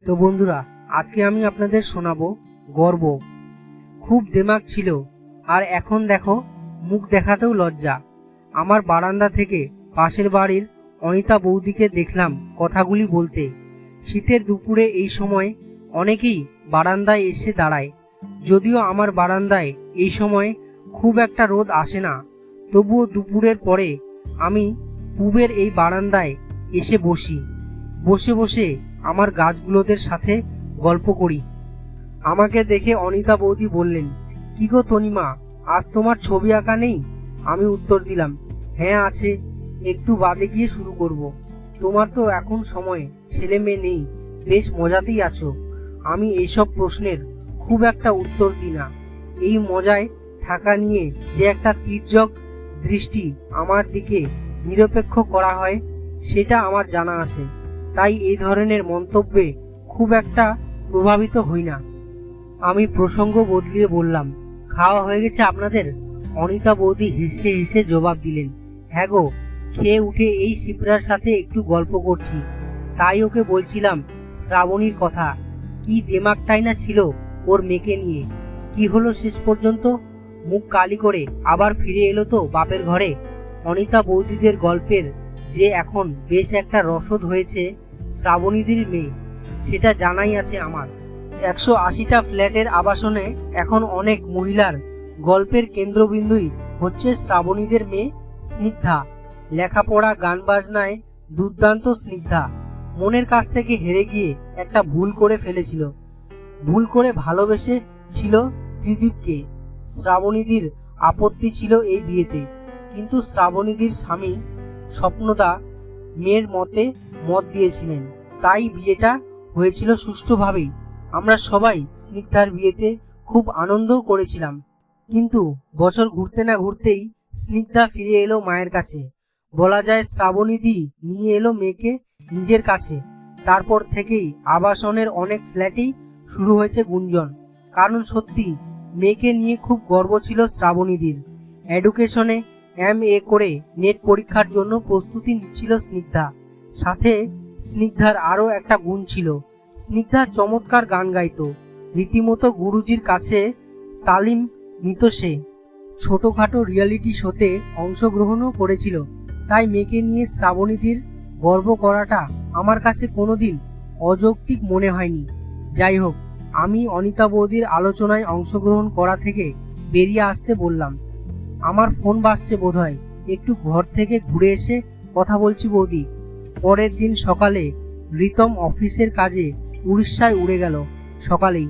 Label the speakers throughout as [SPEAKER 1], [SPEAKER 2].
[SPEAKER 1] তো বন্ধুরা, আজকে আমি আপনাদের শোনাবো গর্ব। খুব দেমাগ ছিল, আর এখন দেখো মুখ দেখাতেও লজ্জা। আমার বারান্দা থেকে পাশের বাড়ির অনিতা বৌদিকে দেখলাম কথাগুলি বলতে। শীতের দুপুরে এই সময় অনেকেই বারান্দায় এসে দাঁড়ায়। যদিও আমার বারান্দায় এই সময় খুব একটা রোদ আসে না, তবুও দুপুরের পরে আমি পূবের এই বারান্দায় এসে বসি। বসে বসে আমার গাছগুলোদের সাথে গল্প করি। আমাকে দেখে অনিতা বৌদি বললেন, কি গো তনিমা, আজ তোমার ছবি আঁকা নেই? আমি উত্তর দিলাম, হ্যাঁ আছে, একটু বাদে গিয়ে শুরু করব। তোমার তো এখন সময়, ছেলে মেয়ে নেই, বেশ মজাতেই আছো। আমি এইসব প্রশ্নের খুব একটা উত্তর দিই না। এই মজায় থাকা নিয়ে যে একটা তীর্যক দৃষ্টি আমার দিকে নিরপেক্ষ করা হয়, সেটা আমার জানা আছে। তাই এই ধরনের মন্তব্যে খুব একটা প্রভাবিত হই না। আমি প্রসঙ্গ বদলিয়ে বললাম, খাওয়া হয়ে গেছে আপনাদের? অনিতা বৌদি হেসে হেসে জবাব দিলেন, হ্যাঁ গো, খেয়ে উঠে এই শিপ্রার সাথে একটু গল্প করছি। তাই ওকে বলছিলাম শ্রাবণীর কথা। কি দেমাগটাই না ছিল ওর মেয়েকে নিয়ে। কি হলো শেষ পর্যন্ত? মুখ কালি করে আবার ফিরে এলো তো বাপের ঘরে। অনিতা বৌদিদের গল্পের যে এখন বেশ একটা রসদ হয়েছে শ্রাবণীদের মেয়ে, সেটা জানাই আছে আমার। 180টা ফ্ল্যাটের আবাসনে এখন অনেক মহিলার গল্পের কেন্দ্রবিন্দুই হচ্ছে শ্রাবণীদের মেয়ে স্নিগ্ধা। লেখাপড়া গান বাজনায় দুর্দান্ত স্নিগ্ধা মনের কাছ থেকে হেরে গিয়ে একটা ভুল করে ফেলেছিল। ভুল করে ভালোবেসে ছিল ত্রিদীপকে। শ্রাবণীদির আপত্তি ছিল এই বিয়েতে, কিন্তু শ্রাবণীদির স্বামী স্বপ্নদা মেয়ের মতে মত দিয়েছিলেন, তাই বিয়েটা হয়েছিল সুষ্ঠুভাবেই। আমরা সবাই স্নিগ্ধার বিয়েতে খুব আনন্দও করেছিলাম। কিন্তু বছর ঘুরতে না ঘুরতেই স্নিগ্ধা ফিরে এলো মায়ের কাছে। বলা যায় শ্রাবণীদি নিয়ে এলো মেয়েকে নিজের কাছে। তারপর থেকেই আবাসনের অনেক ফ্ল্যাটেই শুরু হয়েছে গুঞ্জন। কারণ সত্যি মেয়েকে নিয়ে খুব গর্ব ছিল শ্রাবণীদির। এডুকেশনে MA করে নেট পরীক্ষার জন্য প্রস্তুতি নিচ্ছিল স্নিগ্ধা। সাথে স্নিগ্ধার আরও একটা গুণ ছিল, স্নিগ্ধা চমৎকার গান গাইতো। রীতিমতো গুরুজির কাছে তালিম নিত সে। ছোটখাটো রিয়ালিটি শোতে অংশগ্রহণও করেছিল। তাই মেয়েকে নিয়ে শ্রাবণীদির গর্ব করাটা আমার কাছে কোনোদিন অযৌক্তিক মনে হয়নি। যাই হোক, আমি অনিতা বৌদির আলোচনায় অংশগ্রহণ করা থেকে বেরিয়ে আসতে বললাম। আমার ফোন বাজছে বোধহয়, একটু ঘর থেকে ঘুরে এসে কথা বলছি বৌদি। পরের দিন সকালে রিতম অফিসের কাজে উড়িষ্যায় উড়ে গেল। সকালেই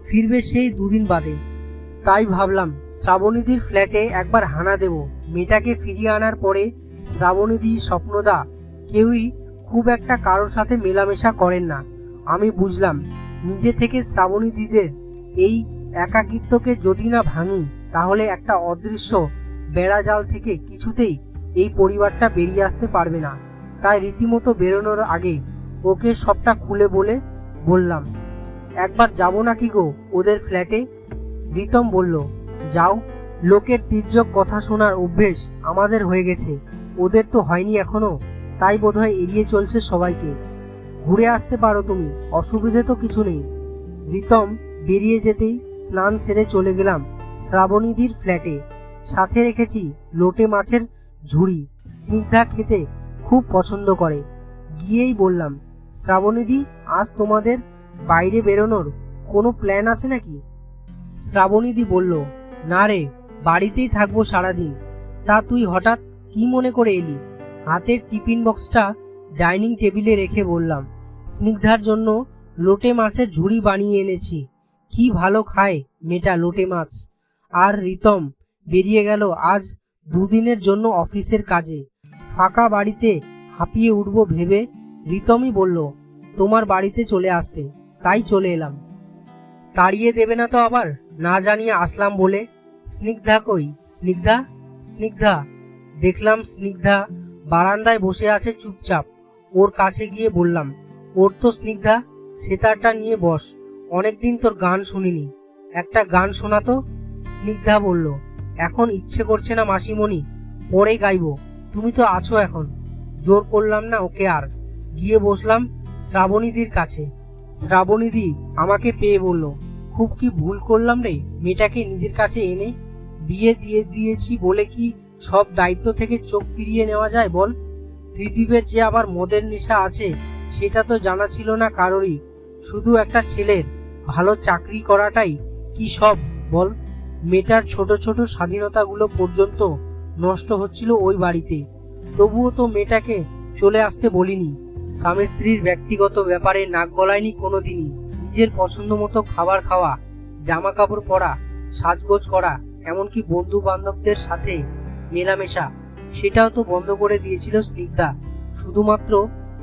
[SPEAKER 1] ফিরবে সেই দুদিন বাদে। তাই ভাবলাম শ্রাবণীদির ফ্ল্যাটে একবার হানা দেব। মেয়েটাকে ফিরিয়ে আনার পরে শ্রাবণীদি, স্বপ্নদা কেউই খুব একটা কারোর সাথে মেলামেশা করেন না। আমি বুঝলাম, নিজে থেকে শ্রাবণীদিদের এই একাকিত্বকে যদি না ভাঙি, তাহলে একটা অদৃশ্য বেড়াজাল থেকে কিছুতেই এই পরিবারটা বেরিয়ে আসতে পারবে না। তাই রীতিমতো বেরোনোর আগে ওকে সবটা খুলে বললাম, একবার যাবো নাকি গো ওদের ফ্ল্যাটে? রিতম বলল, যাও, লোকের তীর্যক কথা শোনার অভ্যেস আমাদের হয়ে গেছে, ওদের তো হয়নি এখনো, তাই বোধহয় এড়িয়ে চলছে সবাইকে। ঘুরে আসতে পারো তুমি, অসুবিধে তো কিছু নেই। রিতম বেরিয়ে যেতেই স্নান সেরে চলে গেলাম শ্রাবণীদির ফ্ল্যাটে। সাথে রেখেছি লোটে মাছের ঝুড়ি, স্নিগ্ধা খেতে খুব পছন্দ করে। গিয়েই বললাম, শ্রাবণীদি, আজ তোমাদের বাইরে বেরোনোর কোনো প্ল্যান আছে নাকি? শ্রাবণীদি বলল, না রে, বাড়িতেই থাকবো সারাদিন। তা তুই হঠাৎ কি মনে করে এলি? হাতের টিফিন বক্সটা ডাইনিং টেবিলে রেখে বললাম, স্নিগ্ধার জন্য লোটে মাছের ঝুড়ি বানিয়ে এনেছি। কি ভালো খায় মেয়েটা লোটে মাছ। আর রিতম বেরিয়ে গেল আজ দুদিনের জন্য অফিসের কাজে। ফাঁকা বাড়িতে হাঁপিয়ে উঠবো ভেবে রিতমই বলল, তোমার বাড়িতে চলে আসতে, তাই চলে এলাম। তাড়িয়ে দেবে না তো আবার, না জানিয়ে আসলাম বলে? স্নিগ্ধা কই? স্নিগ্ধা, স্নিগ্ধা। দেখলাম স্নিগ্ধা বারান্দায় বসে আছে চুপচাপ। ওর কাছে গিয়ে বললাম, ওর তো স্নিগ্ধা, সেতারটা নিয়ে বস, অনেকদিন তোর গান শুনিনি, একটা গান শোনাতো। স্নিগ্ধা বলল, এখন ইচ্ছে করছে না মাসিমণি, পরে গাইবো, তুমি তো আছো এখন। জোর করলাম না ওকে আর। গিয়ে বসলাম শ্রাবণীদির কাছে। শ্রাবণীদি আমাকে পেয়ে বলল, খুব কি ভুল করলাম রে, মেয়েটাকে নিজের কাছে এনে বিয়ে দিয়ে দিয়েছি বলে কি সব দায়িত্ব থেকে চোখ ফিরিয়ে নেওয়া যায় বল? ত্রিদীপের যে আবার মদের নেশা আছে সেটা তো জানা ছিল না কারোরই। শুধু একটা ছেলের ভালো চাকরি করাটাই কি সব বল? মেয়েটার ছোট ছোট স্বাধীনতাগুলো পর্যন্ত নষ্ট হচ্ছিল ওই বাড়িতে। তবুও তো মেয়েটাকে চলে আসতে বলিনি। স্বামী স্ত্রীর ব্যক্তিগত ব্যাপারে নাক গলায়নি কোনোদিনই। নিজের পছন্দ মতো খাবার খাওয়া, জামা কাপড় পরা, সাজগোজ করা, এমনকি বন্ধু বান্ধবদের সাথে মেলামেশা, সেটাও তো বন্ধ করে দিয়েছিল স্নিগ্ধা, শুধুমাত্র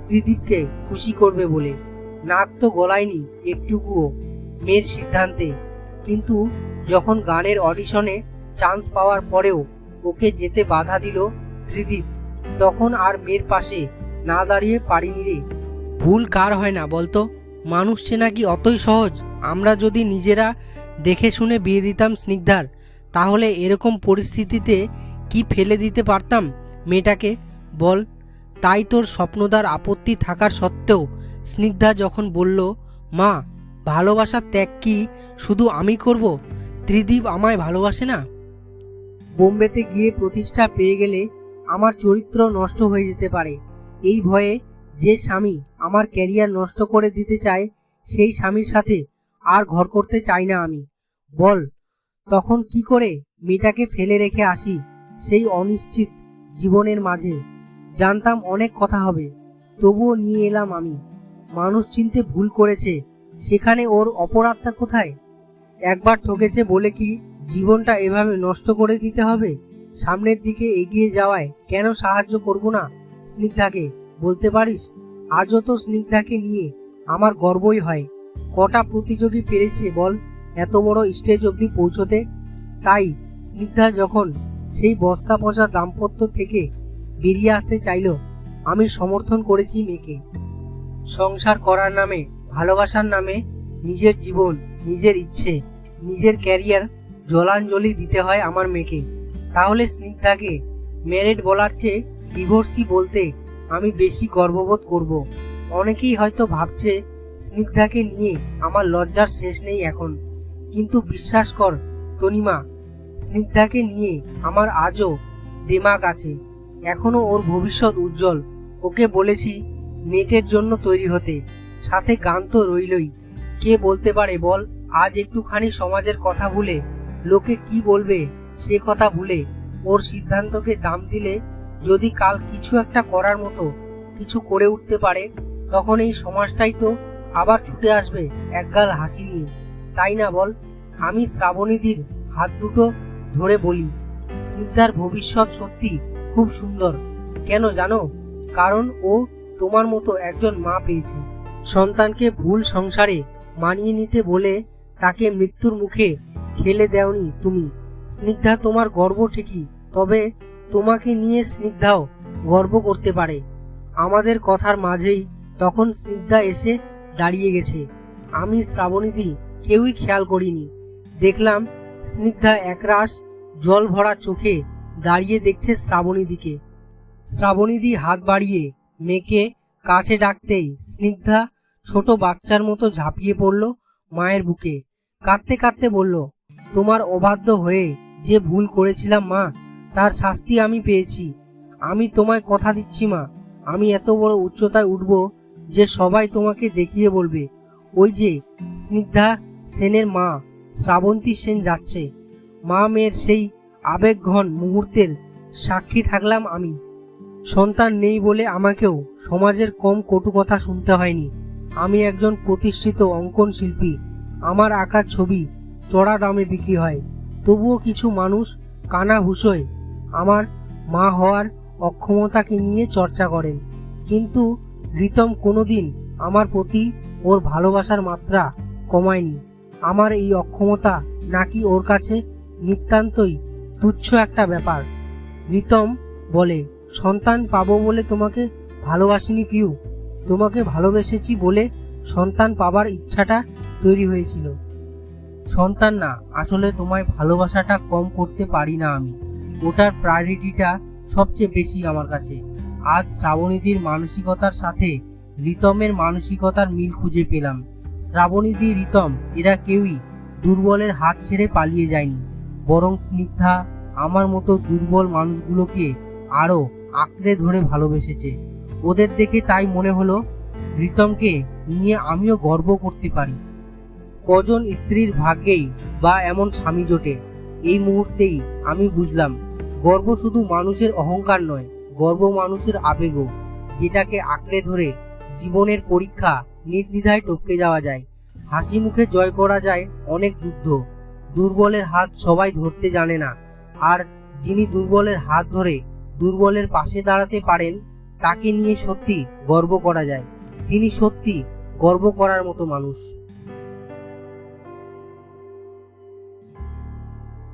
[SPEAKER 1] ত্রিদীপকে খুশি করবে বলে। নাক তো গলায়নি একটুকুও মেয়ের সিদ্ধান্তে। কিন্তু যখন গানের অডিশনে চান্স পাওয়ার পরেও ওকে যেতে বাধা দিল ত্রিদীপ, তখন আর মেয়ের পাশে না দাঁড়িয়ে পারিনি রে। ভুল কার হয় না বলতো? মানুষ চেনা কি অতই সহজ? আমরা যদি নিজেরা দেখে শুনে বিয়ে দিতাম স্নিগ্ধার, তাহলে এরকম পরিস্থিতিতে কি ফেলে দিতে পারতাম মেয়েটাকে বল? তাই তোর স্বপ্নদার আপত্তি থাকার সত্ত্বেও স্নিগ্ধা যখন বলল, মা, ভালোবাসার ত্যাগ কি শুধু আমি করব? ত্রিদীপ আমায় ভালোবাসে না? বোম্বেতে গিয়ে প্রতিষ্ঠা পেয়ে গেলে আমার চরিত্র নষ্ট হয়ে যেতে পারে, এই ভয়ে যে স্বামী আমার ক্যারিয়ার নষ্ট করে দিতে চায় সেই স্বামীর সাথে আর ঘর করতে চাই না আমি। বল, তখন কি করে মেয়েটাকে ফেলে রেখে আসি সেই অনিশ্চিত জীবনের মাঝে? জানতাম অনেক কথা হবে, তবুও নিয়ে এলাম আমি। মানুষ চিনতে ভুল করেছে, সেখানে ওর অপরাধটা কোথায়? একবার ঠকেছে বলে কি জীবনটা এভাবে নষ্ট করে দিতে হবে? সামনের দিকে এগিয়ে যাওয়ায় কেন সাহায্য করব না স্নিগ্ধাকে, বলতে পারিস? আজও তো স্নিগ্ধাকে নিয়ে আমার গর্বই হয়। কটা প্রতিযোগী পেরেছে বল এত বড় স্টেজ অবধি পৌঁছতে? তাই স্নিগ্ধা যখন সেই বস্তা পচা দাম্পত্য থেকে বেরিয়ে আসতে চাইল, আমি সমর্থন করেছি মেয়েকে। সংসার করার নামে, ভালোবাসার নামে নিজের জীবন, নিজের ইচ্ছে, নিজের ক্যারিয়ার জলাঞ্জলি দিতে হয় আমার মেয়েকে। তাহলে স্নিগ্ধাকে ম্যারেড বলার চেয়ে ডিভোর্সি বলতে আমি বেশি গর্ববোধ করব। অনেকেই হয়তো ভাবছে স্নিগ্ধাকে নিয়ে আমার লজ্জার শেষ নেই এখন, কিন্তু বিশ্বাস কর তনিমা, স্নিগ্ধাকে নিয়ে আমার আজও দিমাগ আছে। এখনো ওর ভবিষ্যৎ উজ্জ্বল। ওকে বলেছি নেটের জন্য তৈরি হতে, সাথে গান তো রইলই। কে বলতে পারে বল, আজ একটুখানি সমাজের কথা ভুলে, লোকে কি বলবে সে কথা ভুলে ওর সিদ্ধান্তকে দাম দিলে যদি কাল কিছু একটা করার মতো কিছু করে উঠতে পারে, তখন এই সমাজটাই তো আবার ছুটে আসবে একগাল হাসি নিয়ে, তাই না বল? আমি শ্রাবণীদির হাত দুটো ধরে বলি, স্নিগ্ধার ভবিষ্যৎ সত্যি খুব সুন্দর। কেন জানো? কারণ ও তোমার মতো একজন মা পেয়েছে। সন্তানকে ভুল সংসারে মানিয়ে নিতে বলে তাকে মৃত্যুর মুখে ঠেলে দেওনি তুমি। স্নিগ্ধা তোমার গর্ব ঠিকই, তবে তোমাকে নিয়ে স্নিগ্ধাও গর্ব করতে পারে। আমাদের কথার মাঝেই তখন স্নিগ্ধা এসে দাঁড়িয়ে গেছে। আমি শ্রাবণীদি কেউই খেয়াল করিনি। দেখলাম স্নিগ্ধা একরাশ জল ভরা চোখে দাঁড়িয়ে দেখছে শ্রাবণীদিকে। শ্রাবণীদি হাত বাড়িয়ে মেয়েকে কাছে ডাকতেই স্নিগ্ধা ছোট বাচ্চার মতো ঝাঁপিয়ে পড়ল মায়ের বুকে। কাঁদতে কাঁদতে বলল, তোমার অবাধ্য হয়ে যে ভুল করেছিলাম মা, তার শাস্তি আমি পেয়েছি। আমি তোমায় কথা দিচ্ছি মা, আমি এত বড় উচ্চতায় উঠব যে সবাই তোমাকে দেখিয়ে বলবে, ওই যে স্নিগ্ধা সেনের মা শ্রাবন্তী সেন যাচ্ছে। মা মেয়ের সেই আবেগঘন মুহূর্তের সাক্ষী থাকলাম আমি। সন্তান নেই বলে আমাকেও সমাজের কম কটু কথা শুনতে হয়নি। আমি একজন প্রতিষ্ঠিত অঙ্কন শিল্পী, আমার আঁকার ছবি চড়া দামে বিক্রি হয়। তবুও কিছু মানুষ কানা হুঁশোয় আমার মা হওয়ার অক্ষমতাকে নিয়ে চর্চা করেন। কিন্তু রিতম কোনোদিন আমার প্রতি ওর ভালোবাসার মাত্রা কমায়নি। আমার এই অক্ষমতা নাকি ওর কাছে নিতান্তই তুচ্ছ একটা ব্যাপার। রিতম বলে, সন্তান পাবো বলে তোমাকে ভালোবাসিনি পিউ, তোমাকে ভালোবেসেছি বলে সন্তান পাবার ইচ্ছাটা তৈরি হয়েছিল। সন্তান না, আসলে তোমায় ভালোবাসাটা কম করতে পারি না আমি, ওটার প্রায়োরিটিটা সবচেয়ে বেশি আমার কাছে। আজ শ্রাবণীদির মানসিকতার সাথে রিতমের মানসিকতার মিল খুঁজে পেলাম। শ্রাবণীদি, রিতম এরা কেউই দুর্বলের হাত ছেড়ে পালিয়ে যায়নি, বরং স্নিগ্ধা আমার মতো দুর্বল মানুষগুলোকে আরো আঁকড়ে ধরে ভালোবেসেছে। ওদের দেখে তাই মনে হলো রিতমকে নিয়ে আমিও গর্ব করতে পারি। কজন স্ত্রীর ভাগ্যেই বা এমন স্বামী জোটে। এই মুহূর্তেই আমি বুঝলাম গর্ব শুধু মানুষের অহংকার নয়, গর্ব মানুষের আবেগও, যেটাকে আঁকড়ে ধরে জীবনের পরীক্ষা নির্দ্বিধায় টপকে যাওয়া যায়। হাসি মুখে জয় করা যায় অনেক যুদ্ধ। দুর্বলের হাত সবাই ধরতে জানে না, আর যিনি দুর্বলের হাত ধরে দুর্বলের পাশে দাঁড়াতে পারেন তাকে নিয়ে সত্যি গর্ব করা যায়। তিনি সত্যি গর্ব করার মতো মানুষ।